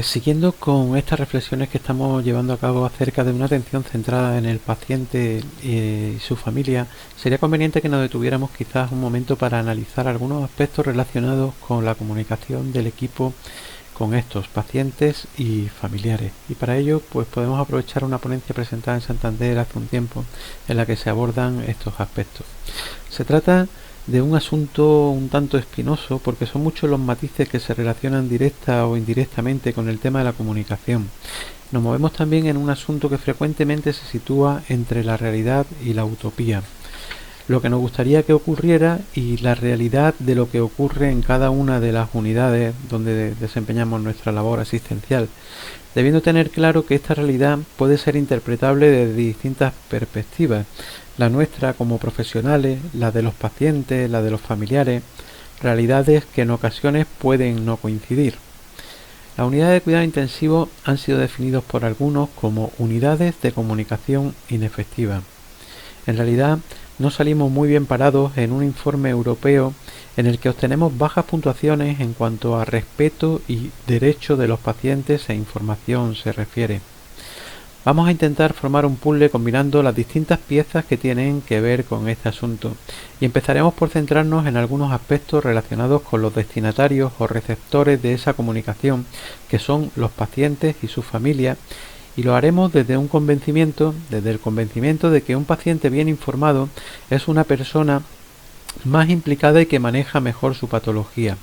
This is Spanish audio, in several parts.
Siguiendo con estas reflexiones que estamos llevando a cabo acerca de una atención centrada en el paciente y su familia, sería conveniente que nos detuviéramos quizás un momento para analizar algunos aspectos relacionados con la comunicación del equipo con estos pacientes y familiares. Y para ello, pues podemos aprovechar una ponencia presentada en Santander hace un tiempo en la que se abordan estos aspectos. Se trata de un asunto un tanto espinoso porque son muchos los matices que se relacionan directa o indirectamente con el tema de la comunicación. Nos movemos también en un asunto que frecuentemente se sitúa entre la realidad y la utopía, lo que nos gustaría que ocurriera y la realidad de lo que ocurre en cada una de las unidades donde desempeñamos nuestra labor asistencial, debiendo tener claro que esta realidad puede ser interpretable desde distintas perspectivas, la nuestra como profesionales, la de los pacientes, la de los familiares, realidades que en ocasiones pueden no coincidir. Las unidades de cuidado intensivo han sido definidos por algunos como unidades de comunicación inefectiva. En realidad, no salimos muy bien parados en un informe europeo en el que obtenemos bajas puntuaciones en cuanto a respeto y derecho de los pacientes e información se refiere. Vamos a intentar formar un puzzle combinando las distintas piezas que tienen que ver con este asunto y empezaremos por centrarnos en algunos aspectos relacionados con los destinatarios o receptores de esa comunicación, que son los pacientes y sus familias, y lo haremos desde el convencimiento de que un paciente bien informado es una persona más implicada y que maneja mejor su patología.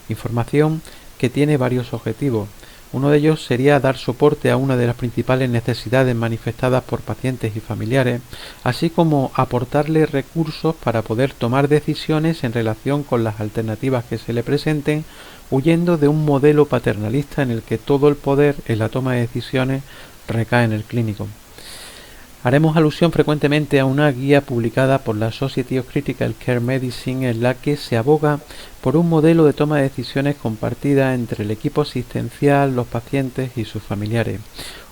Información que tiene varios objetivos. Uno de ellos sería dar soporte a una de las principales necesidades manifestadas por pacientes y familiares, así como aportarles recursos para poder tomar decisiones en relación con las alternativas que se le presenten, huyendo de un modelo paternalista en el que todo el poder en la toma de decisiones recae en el clínico. Haremos alusión frecuentemente a una guía publicada por la Society of Critical Care Medicine en la que se aboga por un modelo de toma de decisiones compartida entre el equipo asistencial, los pacientes y sus familiares.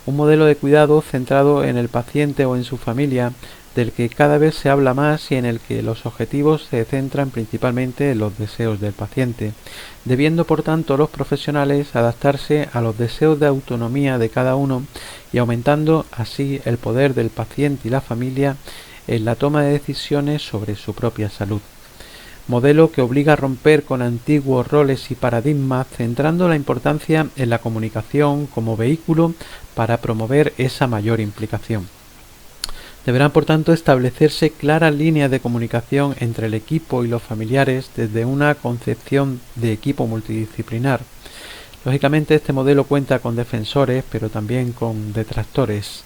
Un modelo de cuidado centrado en el paciente o en su familia, del que cada vez se habla más y en el que los objetivos se centran principalmente en los deseos del paciente, debiendo por tanto los profesionales adaptarse a los deseos de autonomía de cada uno y aumentando así el poder del paciente y la familia en la toma de decisiones sobre su propia salud. Modelo que obliga a romper con antiguos roles y paradigmas, centrando la importancia en la comunicación como vehículo para promover esa mayor implicación. Deberán, por tanto, establecerse claras líneas de comunicación entre el equipo y los familiares desde una concepción de equipo multidisciplinar. Lógicamente, este modelo cuenta con defensores, pero también con detractores.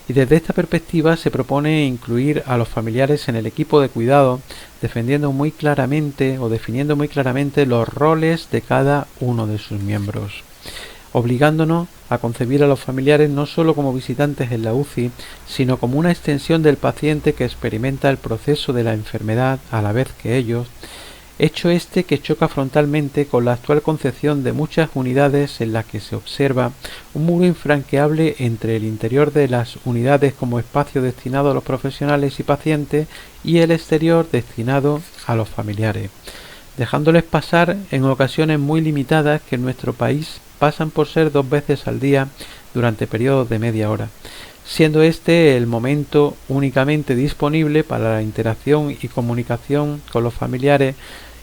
Y desde esta perspectiva se propone incluir a los familiares en el equipo de cuidado, definiendo muy claramente los roles de cada uno de sus miembros, obligándonos a concebir a los familiares no solo como visitantes en la UCI, sino como una extensión del paciente que experimenta el proceso de la enfermedad a la vez que ellos, hecho este que choca frontalmente con la actual concepción de muchas unidades en las que se observa un muro infranqueable entre el interior de las unidades como espacio destinado a los profesionales y pacientes y el exterior destinado a los familiares, dejándoles pasar en ocasiones muy limitadas que en nuestro país pasan por ser 2 veces al día durante periodos de media hora, siendo este el momento únicamente disponible para la interacción y comunicación con los familiares,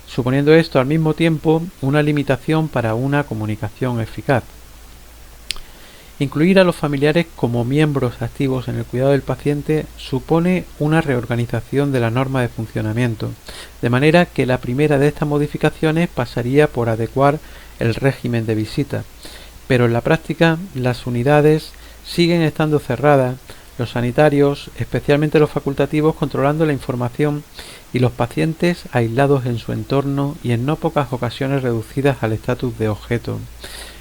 suponiendo esto al mismo tiempo una limitación para una comunicación eficaz. Incluir a los familiares como miembros activos en el cuidado del paciente supone una reorganización de la norma de funcionamiento, de manera que la primera de estas modificaciones pasaría por adecuar el régimen de visita, pero en la práctica las unidades siguen estando cerradas, los sanitarios, especialmente los facultativos, controlando la información y los pacientes aislados en su entorno y en no pocas ocasiones reducidas al estatus de objeto.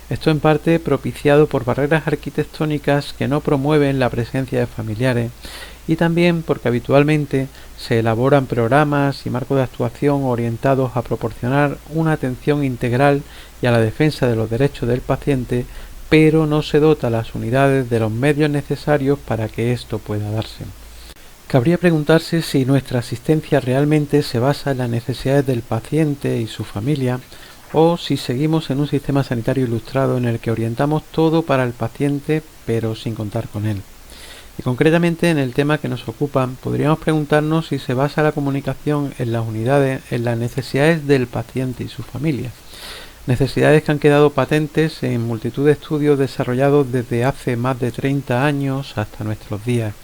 Esto en parte propiciado por barreras arquitectónicas que no promueven la presencia de familiares y también porque habitualmente se elaboran programas y marcos de actuación orientados a proporcionar una atención integral y a la defensa de los derechos del paciente, pero no se dota a las unidades de los medios necesarios para que esto pueda darse. Cabría preguntarse si nuestra asistencia realmente se basa en las necesidades del paciente y su familia o si seguimos en un sistema sanitario ilustrado en el que orientamos todo para el paciente pero sin contar con él. Y concretamente en el tema que nos ocupa, podríamos preguntarnos si se basa la comunicación en las unidades en las necesidades del paciente y su familia. Necesidades que han quedado patentes en multitud de estudios desarrollados desde hace más de 30 años hasta nuestros días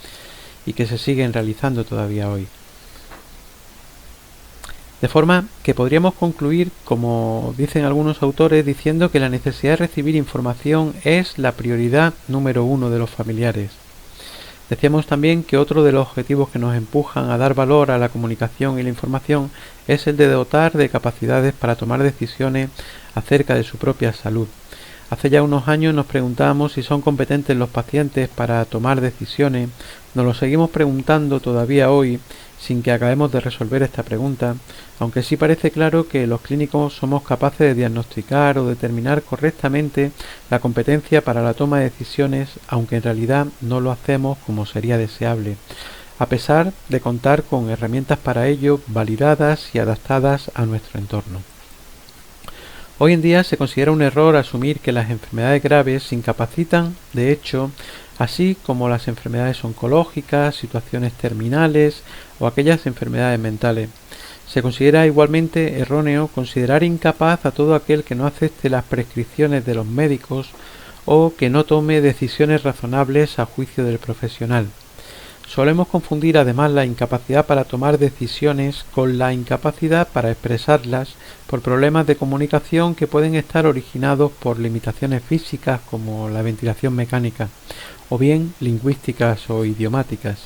y que se siguen realizando todavía hoy. De forma que podríamos concluir, como dicen algunos autores, diciendo que la necesidad de recibir información es la prioridad número uno de los familiares. Decíamos también que otro de los objetivos que nos empujan a dar valor a la comunicación y la información es el de dotar de capacidades para tomar decisiones acerca de su propia salud. Hace ya unos años nos preguntábamos si son competentes los pacientes para tomar decisiones. Nos lo seguimos preguntando todavía hoy sin que acabemos de resolver esta pregunta, aunque sí parece claro que los clínicos somos capaces de diagnosticar o determinar correctamente la competencia para la toma de decisiones, aunque en realidad no lo hacemos como sería deseable, a pesar de contar con herramientas para ello validadas y adaptadas a nuestro entorno. Hoy en día se considera un error asumir que las enfermedades graves incapacitan, de hecho, así como las enfermedades oncológicas, situaciones terminales o aquellas enfermedades mentales. Se considera igualmente erróneo considerar incapaz a todo aquel que no acepte las prescripciones de los médicos o que no tome decisiones razonables a juicio del profesional. Solemos confundir además la incapacidad para tomar decisiones con la incapacidad para expresarlas por problemas de comunicación que pueden estar originados por limitaciones físicas como la ventilación mecánica o bien lingüísticas o idiomáticas.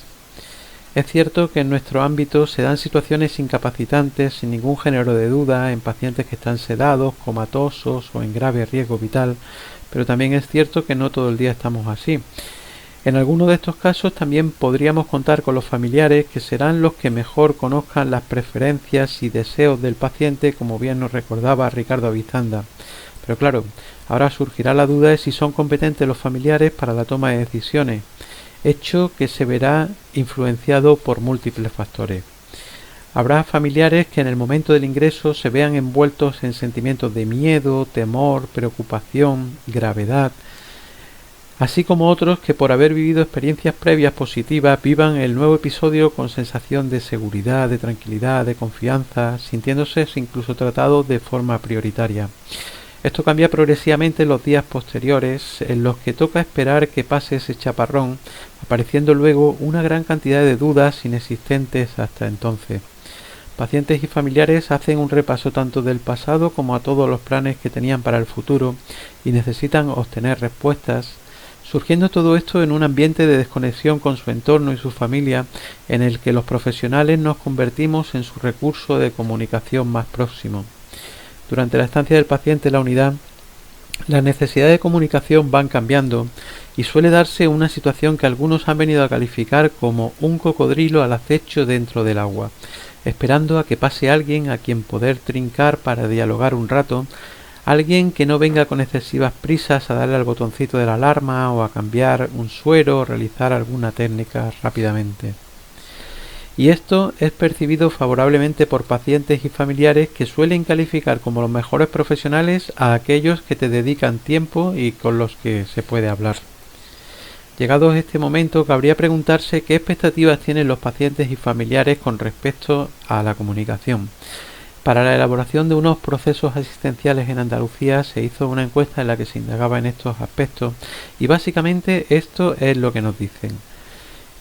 Es cierto que en nuestro ámbito se dan situaciones incapacitantes sin ningún género de duda en pacientes que están sedados, comatosos o en grave riesgo vital, pero también es cierto que no todo el día estamos así. En algunos de estos casos también podríamos contar con los familiares, que serán los que mejor conozcan las preferencias y deseos del paciente, como bien nos recordaba Ricardo Avizanda. Pero claro, ahora surgirá la duda de si son competentes los familiares para la toma de decisiones, hecho que se verá influenciado por múltiples factores. Habrá familiares que en el momento del ingreso se vean envueltos en sentimientos de miedo, temor, preocupación, gravedad, así como otros que por haber vivido experiencias previas positivas vivan el nuevo episodio con sensación de seguridad, de tranquilidad, de confianza, sintiéndose incluso tratados de forma prioritaria. Esto cambia progresivamente en los días posteriores, en los que toca esperar que pase ese chaparrón, apareciendo luego una gran cantidad de dudas inexistentes hasta entonces. Pacientes y familiares hacen un repaso tanto del pasado como a todos los planes que tenían para el futuro y necesitan obtener respuestas, surgiendo todo esto en un ambiente de desconexión con su entorno y su familia, en el que los profesionales nos convertimos en su recurso de comunicación más próximo. Durante la estancia del paciente en la unidad, las necesidades de comunicación van cambiando y suele darse una situación que algunos han venido a calificar como un cocodrilo al acecho dentro del agua, esperando a que pase alguien a quien poder trincar para dialogar un rato, alguien que no venga con excesivas prisas a darle al botoncito de la alarma o a cambiar un suero o realizar alguna técnica rápidamente. Y esto es percibido favorablemente por pacientes y familiares, que suelen calificar como los mejores profesionales a aquellos que te dedican tiempo y con los que se puede hablar. Llegados a este momento, cabría preguntarse qué expectativas tienen los pacientes y familiares con respecto a la comunicación. Para la elaboración de unos procesos asistenciales en Andalucía se hizo una encuesta en la que se indagaba en estos aspectos y básicamente esto es lo que nos dicen: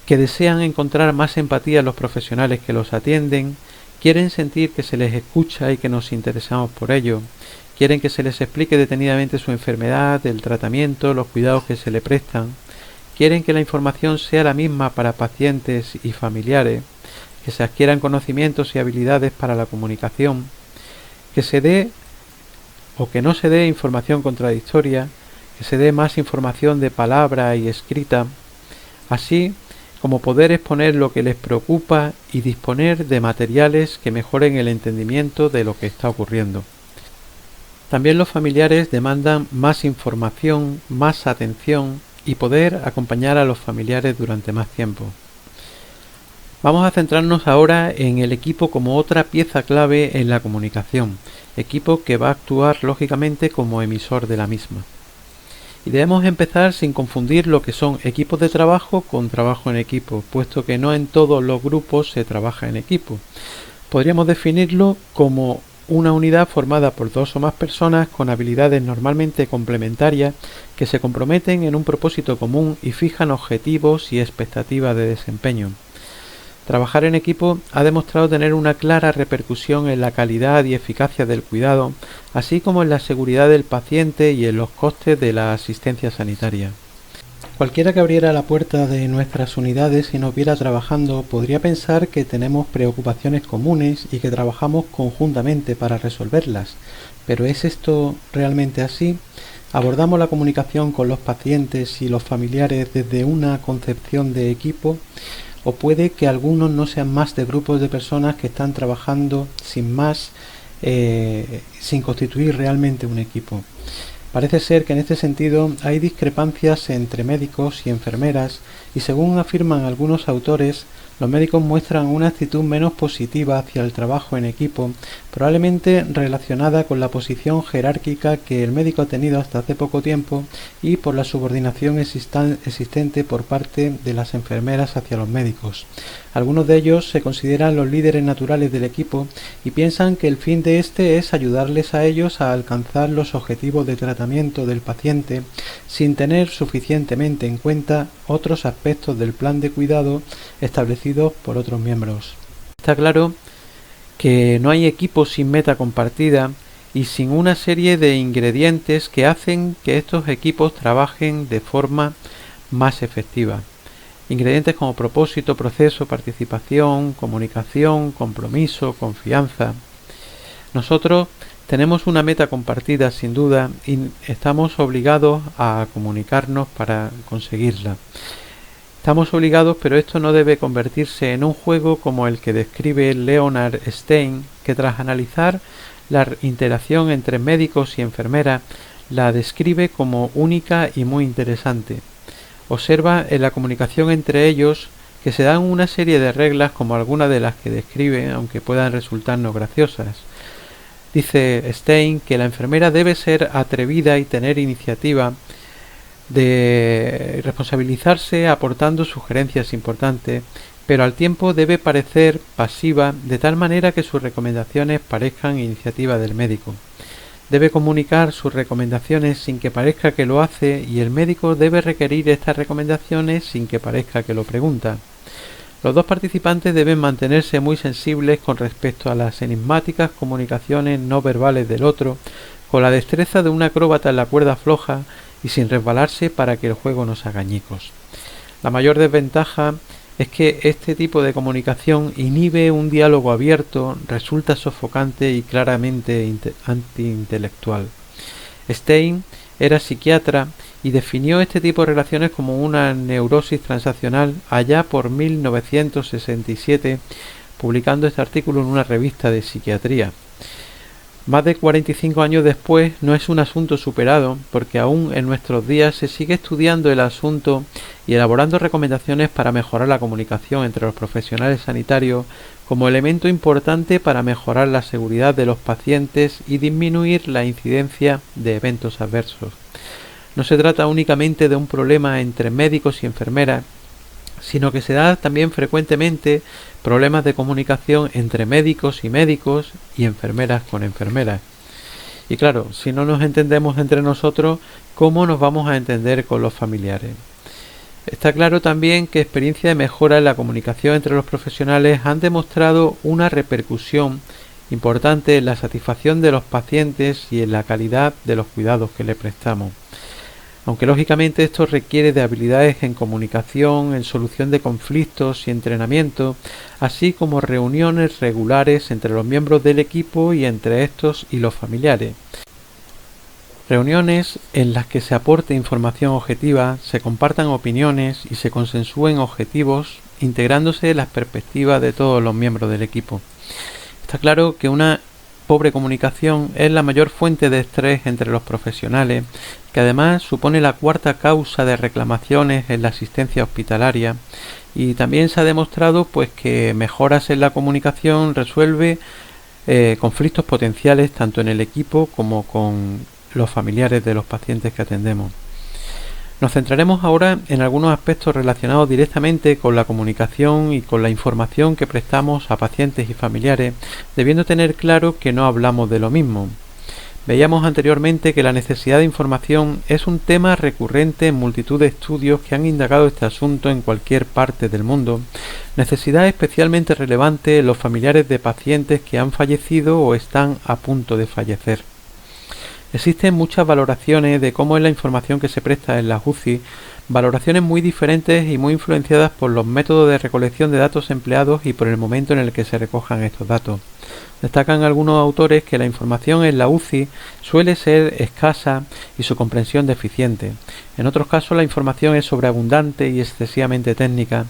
que desean encontrar más empatía en los profesionales que los atienden, quieren sentir que se les escucha y que nos interesamos por ello, quieren que se les explique detenidamente su enfermedad, el tratamiento, los cuidados que se le prestan, quieren que la información sea la misma para pacientes y familiares, que se adquieran conocimientos y habilidades para la comunicación, que se dé o que no se dé información contradictoria, que se dé más información de palabra y escrita, así como poder exponer lo que les preocupa y disponer de materiales que mejoren el entendimiento de lo que está ocurriendo. También los familiares demandan más información, más atención y poder acompañar a los familiares durante más tiempo. Vamos a centrarnos ahora en el equipo como otra pieza clave en la comunicación, equipo que va a actuar lógicamente como emisor de la misma. Y debemos empezar sin confundir lo que son equipos de trabajo con trabajo en equipo, puesto que no en todos los grupos se trabaja en equipo. Podríamos definirlo como una unidad formada por dos o más personas con habilidades normalmente complementarias que se comprometen en un propósito común y fijan objetivos y expectativas de desempeño. Trabajar en equipo ha demostrado tener una clara repercusión en la calidad y eficacia del cuidado, así como en la seguridad del paciente y en los costes de la asistencia sanitaria. Cualquiera que abriera la puerta de nuestras unidades y nos viera trabajando podría pensar que tenemos preocupaciones comunes y que trabajamos conjuntamente para resolverlas. ¿Pero es esto realmente así? ¿Abordamos la comunicación con los pacientes y los familiares desde una concepción de equipo? ¿O puede que algunos no sean más de grupos de personas que están trabajando sin más, sin constituir realmente un equipo? Parece ser que en este sentido hay discrepancias entre médicos y enfermeras y según afirman algunos autores, los médicos muestran una actitud menos positiva hacia el trabajo en equipo, probablemente relacionada con la posición jerárquica que el médico ha tenido hasta hace poco tiempo y por la subordinación existente por parte de las enfermeras hacia los médicos. Algunos de ellos se consideran los líderes naturales del equipo y piensan que el fin de este es ayudarles a ellos a alcanzar los objetivos de tratamiento del paciente sin tener suficientemente en cuenta otros aspectos del plan de cuidado establecidos por otros miembros. Está claro que no hay equipo sin meta compartida y sin una serie de ingredientes que hacen que estos equipos trabajen de forma más efectiva. Ingredientes como propósito, proceso, participación, comunicación, compromiso, confianza. Nosotros tenemos una meta compartida sin duda y estamos obligados a comunicarnos para conseguirla. Estamos obligados, pero esto no debe convertirse en un juego como el que describe Leonard Stein, que tras analizar la interacción entre médicos y enfermeras, la describe como única y muy interesante. Observa en la comunicación entre ellos que se dan una serie de reglas como algunas de las que describe, aunque puedan resultarnos graciosas. Dice Stein que la enfermera debe ser atrevida y tener iniciativa, de responsabilizarse aportando sugerencias importantes, pero al tiempo debe parecer pasiva de tal manera que sus recomendaciones parezcan iniciativa del médico. Debe comunicar sus recomendaciones sin que parezca que lo hace y el médico debe requerir estas recomendaciones sin que parezca que lo pregunta. Los dos participantes deben mantenerse muy sensibles con respecto a las enigmáticas comunicaciones no verbales del otro, con la destreza de un acróbata en la cuerda floja y sin resbalarse para que el juego no se haga añicos. La mayor desventaja es que este tipo de comunicación inhibe un diálogo abierto, resulta sofocante y claramente antiintelectual. Stein era psiquiatra y definió este tipo de relaciones como una neurosis transaccional allá por 1967, publicando este artículo en una revista de psiquiatría. Más de 45 años después no es un asunto superado, porque aún en nuestros días se sigue estudiando el asunto y elaborando recomendaciones para mejorar la comunicación entre los profesionales sanitarios como elemento importante para mejorar la seguridad de los pacientes y disminuir la incidencia de eventos adversos. No se trata únicamente de un problema entre médicos y enfermeras, sino que se da también frecuentemente problemas de comunicación entre médicos y enfermeras con enfermeras. Y claro, si no nos entendemos entre nosotros, ¿cómo nos vamos a entender con los familiares? Está claro también que experiencias de mejora en la comunicación entre los profesionales han demostrado una repercusión importante en la satisfacción de los pacientes y en la calidad de los cuidados que le prestamos. Aunque lógicamente esto requiere de habilidades en comunicación, en solución de conflictos y entrenamiento, así como reuniones regulares entre los miembros del equipo y entre estos y los familiares. Reuniones en las que se aporte información objetiva, se compartan opiniones y se consensúen objetivos, integrándose las perspectivas de todos los miembros del equipo. Está claro que una pobre comunicación es la mayor fuente de estrés entre los profesionales, que además supone la cuarta causa de reclamaciones en la asistencia hospitalaria, y también se ha demostrado pues que mejoras en la comunicación resuelve conflictos potenciales tanto en el equipo como con los familiares de los pacientes que atendemos. Nos centraremos ahora en algunos aspectos relacionados directamente con la comunicación y con la información que prestamos a pacientes y familiares, debiendo tener claro que no hablamos de lo mismo. Veíamos anteriormente que la necesidad de información es un tema recurrente en multitud de estudios que han indagado este asunto en cualquier parte del mundo, necesidad especialmente relevante en los familiares de pacientes que han fallecido o están a punto de fallecer. Existen muchas valoraciones de cómo es la información que se presta en las UCI, valoraciones muy diferentes y muy influenciadas por los métodos de recolección de datos empleados y por el momento en el que se recojan estos datos. Destacan algunos autores que la información en la UCI suele ser escasa y su comprensión deficiente. En otros casos la información es sobreabundante y excesivamente técnica.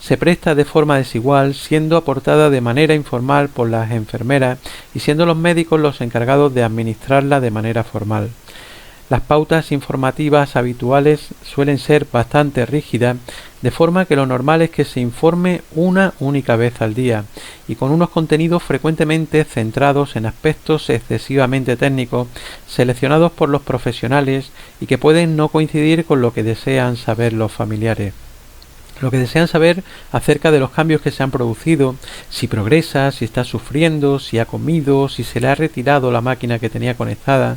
Se presta de forma desigual, siendo aportada de manera informal por las enfermeras y siendo los médicos los encargados de administrarla de manera formal. Las pautas informativas habituales suelen ser bastante rígidas, de forma que lo normal es que se informe una única vez al día, y con unos contenidos frecuentemente centrados en aspectos excesivamente técnicos, seleccionados por los profesionales y que pueden no coincidir con lo que desean saber los familiares. Lo que desean saber acerca de los cambios que se han producido, si progresa, si está sufriendo, si ha comido, si se le ha retirado la máquina que tenía conectada.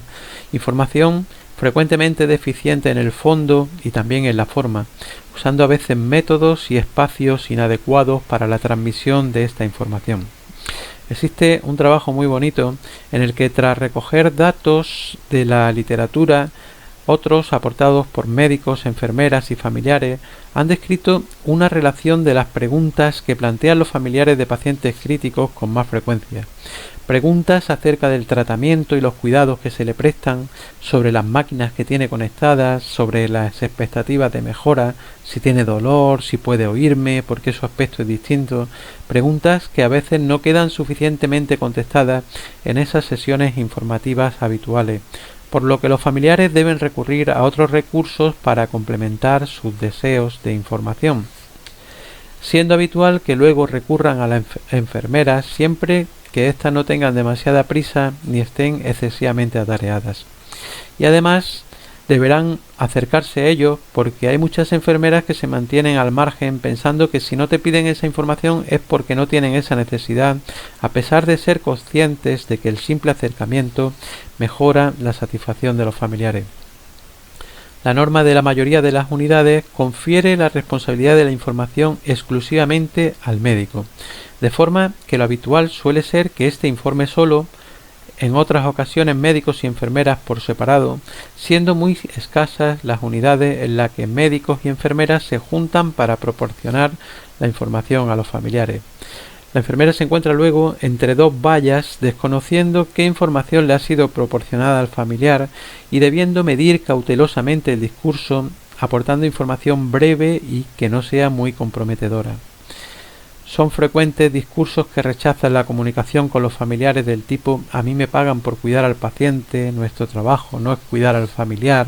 Información frecuentemente deficiente en el fondo y también en la forma, usando a veces métodos y espacios inadecuados para la transmisión de esta información. Existe un trabajo muy bonito en el que, tras recoger datos de la literatura, otros aportados por médicos, enfermeras y familiares han descrito una relación de las preguntas que plantean los familiares de pacientes críticos con más frecuencia. Preguntas acerca del tratamiento y los cuidados que se le prestan, sobre las máquinas que tiene conectadas, sobre las expectativas de mejora, si tiene dolor, si puede oírme, por qué su aspecto es distinto. Preguntas que a veces no quedan suficientemente contestadas en esas sesiones informativas habituales, por lo que los familiares deben recurrir a otros recursos para complementar sus deseos de información, siendo habitual que luego recurran a las enfermeras siempre que éstas no tengan demasiada prisa ni estén excesivamente atareadas. Y además deberán acercarse a ellos porque hay muchas enfermeras que se mantienen al margen pensando que si no te piden esa información es porque no tienen esa necesidad, a pesar de ser conscientes de que el simple acercamiento mejora la satisfacción de los familiares. La norma de la mayoría de las unidades confiere la responsabilidad de la información exclusivamente al médico, de forma que lo habitual suele ser que éste informe solo, en otras ocasiones médicos y enfermeras por separado, siendo muy escasas las unidades en las que médicos y enfermeras se juntan para proporcionar la información a los familiares. La enfermera se encuentra luego entre dos vallas, desconociendo qué información le ha sido proporcionada al familiar y debiendo medir cautelosamente el discurso, aportando información breve y que no sea muy comprometedora. Son frecuentes discursos que rechazan la comunicación con los familiares del tipo «a mí me pagan por cuidar al paciente, nuestro trabajo no es cuidar al familiar»,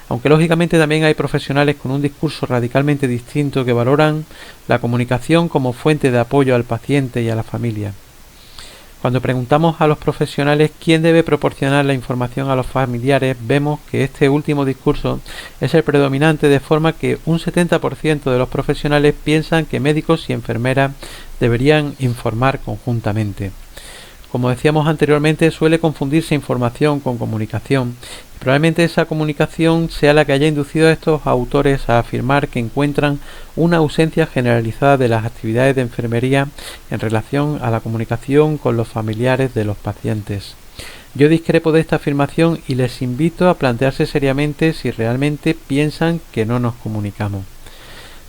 aunque lógicamente también hay profesionales con un discurso radicalmente distinto que valoran la comunicación como fuente de apoyo al paciente y a la familia. Cuando preguntamos a los profesionales quién debe proporcionar la información a los familiares, vemos que este último discurso es el predominante, de forma que un 70% de los profesionales piensan que médicos y enfermeras deberían informar conjuntamente. Como decíamos anteriormente, suele confundirse información con comunicación. Probablemente esa comunicación sea la que haya inducido a estos autores a afirmar que encuentran una ausencia generalizada de las actividades de enfermería en relación a la comunicación con los familiares de los pacientes. Yo discrepo de esta afirmación y les invito a plantearse seriamente si realmente piensan que no nos comunicamos.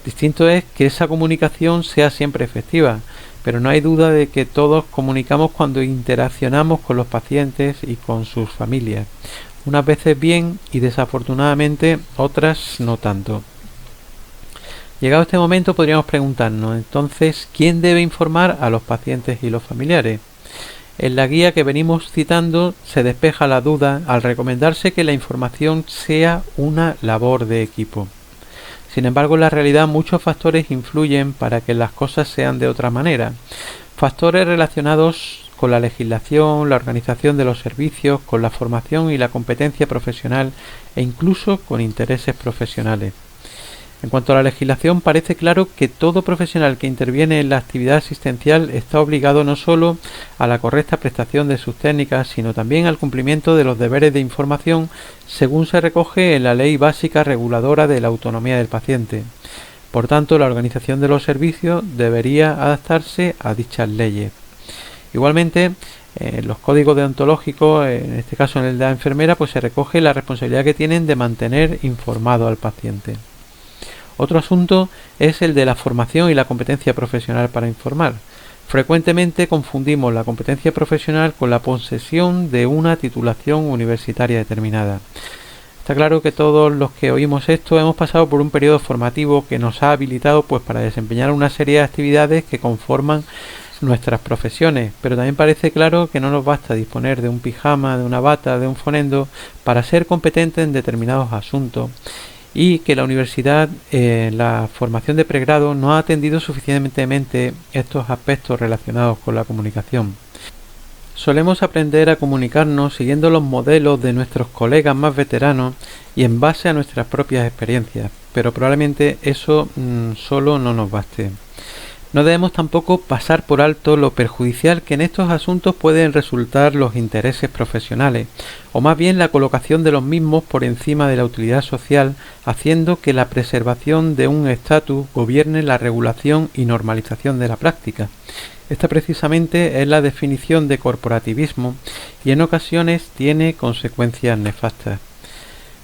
Distinto es que esa comunicación sea siempre efectiva, pero no hay duda de que todos comunicamos cuando interaccionamos con los pacientes y con sus familias. Unas veces bien y desafortunadamente otras no tanto. Llegado este momento podríamos preguntarnos, entonces, ¿quién debe informar a los pacientes y los familiares? En la guía que venimos citando se despeja la duda al recomendarse que la información sea una labor de equipo. Sin embargo, en la realidad muchos factores influyen para que las cosas sean de otra manera. Factores relacionados con la legislación, la organización de los servicios, con la formación y la competencia profesional e incluso con intereses profesionales. En cuanto a la legislación, parece claro que todo profesional que interviene en la actividad asistencial está obligado no solo a la correcta prestación de sus técnicas, sino también al cumplimiento de los deberes de información según se recoge en la Ley Básica Reguladora de la Autonomía del Paciente. Por tanto, la organización de los servicios debería adaptarse a dichas leyes. Igualmente, en los códigos deontológicos, en este caso en el de la enfermera, pues se recoge la responsabilidad que tienen de mantener informado al paciente. Otro asunto es el de la formación y la competencia profesional para informar. Frecuentemente confundimos la competencia profesional con la posesión de una titulación universitaria determinada. Está claro que todos los que oímos esto hemos pasado por un periodo formativo que nos ha habilitado pues para desempeñar una serie de actividades que conforman nuestras profesiones, pero también parece claro que no nos basta disponer de un pijama, de una bata, de un fonendo para ser competentes en determinados asuntos, y que la universidad, la formación de pregrado, no ha atendido suficientemente estos aspectos relacionados con la comunicación. Solemos aprender a comunicarnos siguiendo los modelos de nuestros colegas más veteranos y en base a nuestras propias experiencias, pero probablemente eso solo no nos baste. No debemos tampoco pasar por alto lo perjudicial que en estos asuntos pueden resultar los intereses profesionales, o más bien la colocación de los mismos por encima de la utilidad social, haciendo que la preservación de un estatus gobierne la regulación y normalización de la práctica. Esta precisamente es la definición de corporativismo y en ocasiones tiene consecuencias nefastas.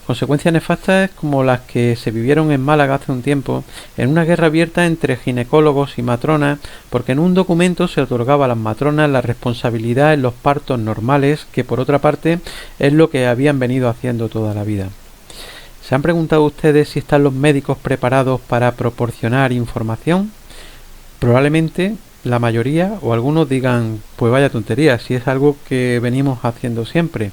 Consecuencias nefastas como las que se vivieron en Málaga hace un tiempo, en una guerra abierta entre ginecólogos y matronas, porque en un documento se otorgaba a las matronas la responsabilidad en los partos normales, que por otra parte es lo que habían venido haciendo toda la vida. ¿Se han preguntado ustedes si están los médicos preparados para proporcionar información? Probablemente la mayoría o algunos digan, pues vaya tontería, si es algo que venimos haciendo siempre.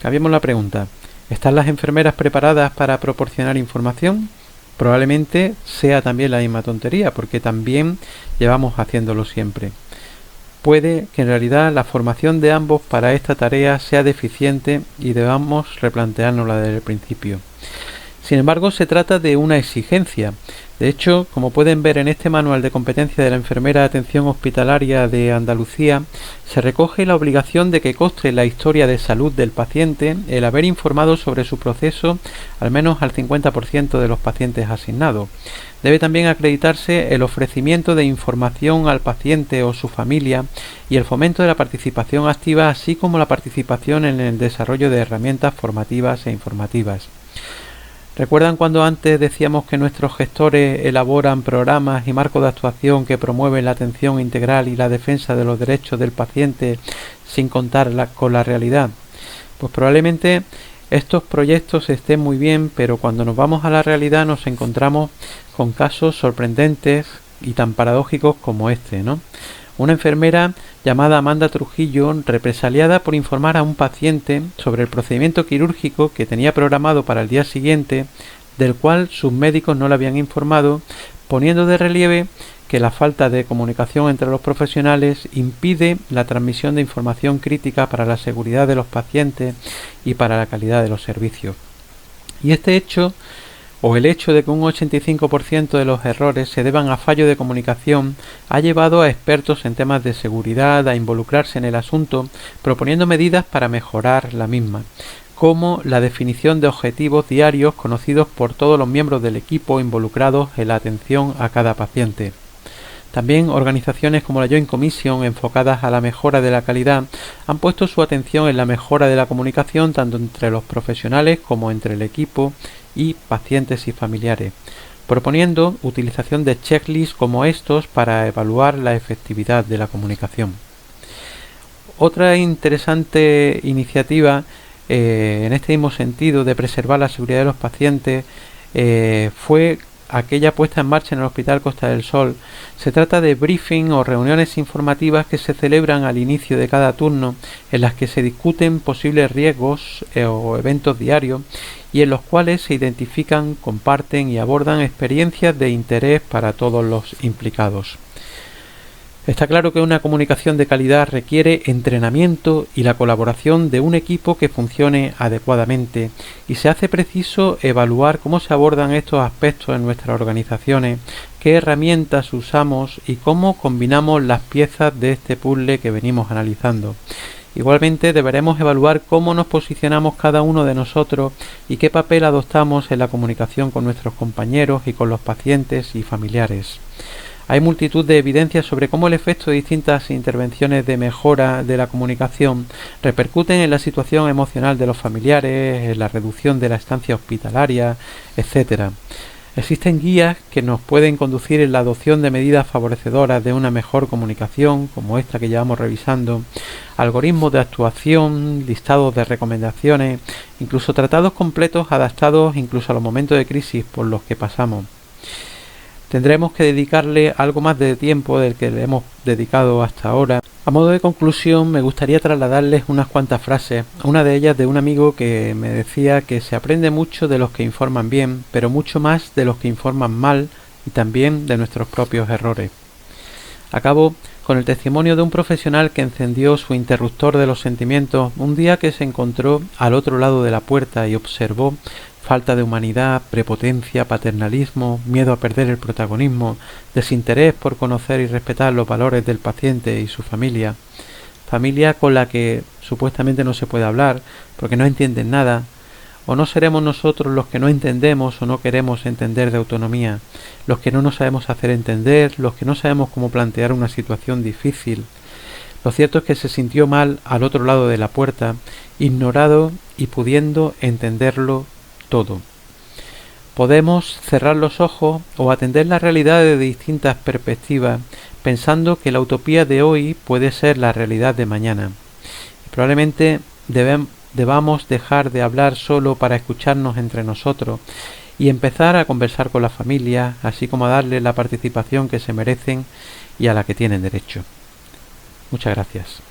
Cambiemos la pregunta. ¿Están las enfermeras preparadas para proporcionar información? Probablemente sea también la misma tontería, porque también llevamos haciéndolo siempre. Puede que en realidad la formación de ambos para esta tarea sea deficiente y debamos replanteárnosla desde el principio. Sin embargo, se trata de una exigencia. De hecho, como pueden ver en este manual de competencia de la enfermera de atención hospitalaria de Andalucía, se recoge la obligación de que conste la historia de salud del paciente el haber informado sobre su proceso al menos al 50% de los pacientes asignados. Debe también acreditarse el ofrecimiento de información al paciente o su familia y el fomento de la participación activa, así como la participación en el desarrollo de herramientas formativas e informativas. ¿Recuerdan cuando antes decíamos que nuestros gestores elaboran programas y marcos de actuación que promueven la atención integral y la defensa de los derechos del paciente sin contar con la realidad? Pues probablemente estos proyectos estén muy bien, pero cuando nos vamos a la realidad nos encontramos con casos sorprendentes y tan paradójicos como este, ¿no? Una enfermera llamada Amanda Trujillo, represaliada por informar a un paciente sobre el procedimiento quirúrgico que tenía programado para el día siguiente, del cual sus médicos no le habían informado, poniendo de relieve que la falta de comunicación entre los profesionales impide la transmisión de información crítica para la seguridad de los pacientes y para la calidad de los servicios. Y este hecho, o el hecho de que un 85% de los errores se deban a fallo de comunicación, ha llevado a expertos en temas de seguridad a involucrarse en el asunto, proponiendo medidas para mejorar la misma, como la definición de objetivos diarios conocidos por todos los miembros del equipo involucrados en la atención a cada paciente. También organizaciones como la Joint Commission, enfocadas a la mejora de la calidad, han puesto su atención en la mejora de la comunicación tanto entre los profesionales como entre el equipo y pacientes y familiares, proponiendo utilización de checklists como estos para evaluar la efectividad de la comunicación. Otra interesante iniciativa en este mismo sentido de preservar la seguridad de los pacientes fue aquella puesta en marcha en el Hospital Costa del Sol. Se trata de briefing o reuniones informativas que se celebran al inicio de cada turno, en las que se discuten posibles riesgos o eventos diarios y en los cuales se identifican, comparten y abordan experiencias de interés para todos los implicados. Está claro que una comunicación de calidad requiere entrenamiento y la colaboración de un equipo que funcione adecuadamente, y se hace preciso evaluar cómo se abordan estos aspectos en nuestras organizaciones, qué herramientas usamos y cómo combinamos las piezas de este puzzle que venimos analizando. Igualmente deberemos evaluar cómo nos posicionamos cada uno de nosotros y qué papel adoptamos en la comunicación con nuestros compañeros y con los pacientes y familiares. Hay multitud de evidencias sobre cómo el efecto de distintas intervenciones de mejora de la comunicación repercuten en la situación emocional de los familiares, en la reducción de la estancia hospitalaria, etc. Existen guías que nos pueden conducir en la adopción de medidas favorecedoras de una mejor comunicación, como esta que llevamos revisando, algoritmos de actuación, listados de recomendaciones, incluso tratados completos adaptados incluso a los momentos de crisis por los que pasamos. Tendremos que dedicarle algo más de tiempo del que le hemos dedicado hasta ahora. A modo de conclusión, me gustaría trasladarles unas cuantas frases, una de ellas de un amigo que me decía que se aprende mucho de los que informan bien, pero mucho más de los que informan mal y también de nuestros propios errores. Acabo con el testimonio de un profesional que encendió su interruptor de los sentimientos un día que se encontró al otro lado de la puerta y observó falta de humanidad, prepotencia, paternalismo, miedo a perder el protagonismo, desinterés por conocer y respetar los valores del paciente y su familia. Familia con la que supuestamente no se puede hablar porque no entienden nada. ¿O no seremos nosotros los que no entendemos o no queremos entender de autonomía? Los que no nos sabemos hacer entender, los que no sabemos cómo plantear una situación difícil. Lo cierto es que se sintió mal al otro lado de la puerta, ignorado y pudiendo entenderlo todo. Podemos cerrar los ojos o atender la realidad de distintas perspectivas, pensando que la utopía de hoy puede ser la realidad de mañana. Probablemente debamos dejar de hablar solo para escucharnos entre nosotros y empezar a conversar con la familia, así como a darle la participación que se merecen y a la que tienen derecho. Muchas gracias.